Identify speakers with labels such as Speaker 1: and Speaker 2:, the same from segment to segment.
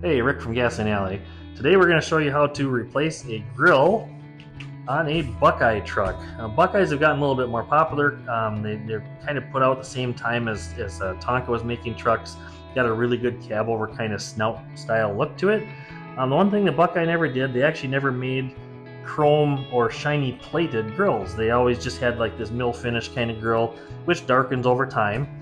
Speaker 1: Hey, Rick from Gas and Alley. Today we're going to show you how to replace a grill on a Buckeye truck. Buckeyes have gotten a little bit more popular. They're kind of put out at the same time as Tonka was making trucks. Got a really good cab over kind of snout style look to it. The one thing that Buckeye never did, they actually never made chrome or shiny plated grills. They always just had like this mill finish kind of grill, which darkens over time.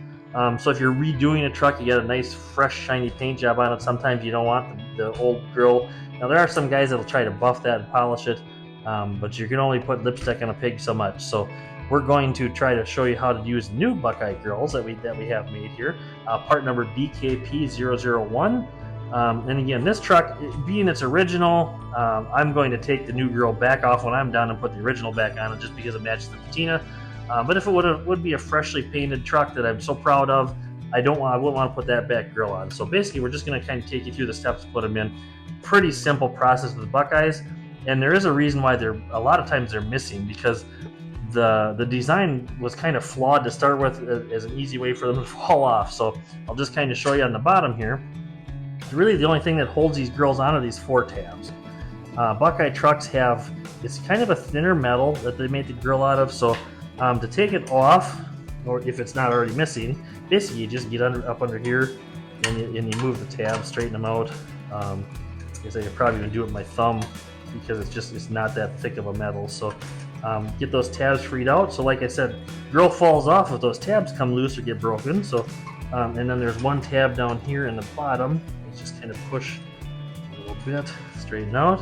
Speaker 1: So if you're redoing a truck, you get a nice fresh shiny paint job on it. Sometimes you don't want the old grill. Now there are some guys that'll try to buff that and polish it, but you can only put lipstick on a pig so much. So we're going to try to show you how to use new Buckeye grills that we have made here. Part number BKP001. And again, this truck, being its original, I'm going to take the new grill back off when I'm done and put the original back on it just because it matches the patina. But if it would be a freshly painted truck that I'm so proud of, I wouldn't want to put that back grill on. So basically, we're just going to kind of take you through the steps to put them in. Pretty simple process with the Buckeyes, and there is a reason why a lot of times they're missing, because the design was kind of flawed to start with as an easy way for them to fall off. So I'll just kind of show you on the bottom here. Really, the only thing that holds these grills on are these 4 tabs. Buckeye trucks it's kind of a thinner metal that they made the grill out of, so to take it off, or if it's not already missing, basically you just get up under here and you move the tabs, straighten them out. I guess I could probably even do it with my thumb because it's not that thick of a metal. So get those tabs freed out. So like I said, grill falls off if those tabs come loose or get broken. So and then there's one tab down here in the bottom. Let's just kind of push a little bit, straighten out,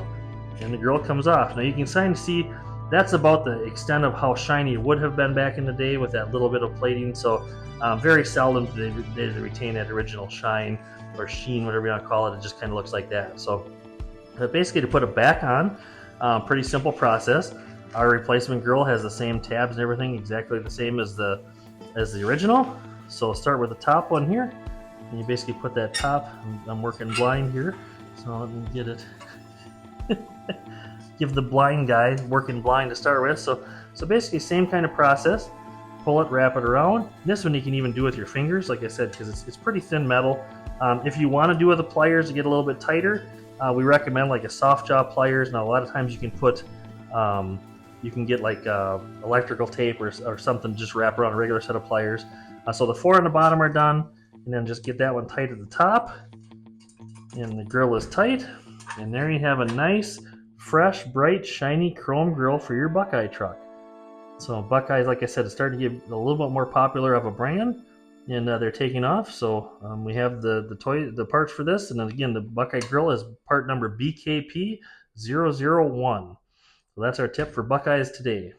Speaker 1: and the grill comes off. Now you can kind of see that's about the extent of how shiny it would have been back in the day with that little bit of plating. So very seldom do they retain that original shine or sheen, whatever you want to call it. It just kind of looks like that. So basically, to put it back on, pretty simple process. Our replacement grill has the same tabs and everything, exactly the same as the original. So start with the top one here, and you basically put that top. I'm working blind here, so let me get it. Give the blind guy working blind to start with. So basically same kind of process. Pull it, wrap it around. This one you can even do with your fingers, like I said, because it's pretty thin metal. If you want to do with the pliers to get a little bit tighter, we recommend like a soft jaw pliers. Now a lot of times you can put, you can get like electrical tape or something, just wrap around a regular set of pliers. So the 4 on the bottom are done, and then just get that one tight at the top, and the grill is tight, and there you have a nice, fresh, bright, shiny chrome grill for your Buckeye truck. So Buckeyes, like I said, is starting to get a little bit more popular of a brand, and they're taking off. So we have the parts for this, and then again, the Buckeye grill is part number BKP001. So that's our tip for Buckeyes today.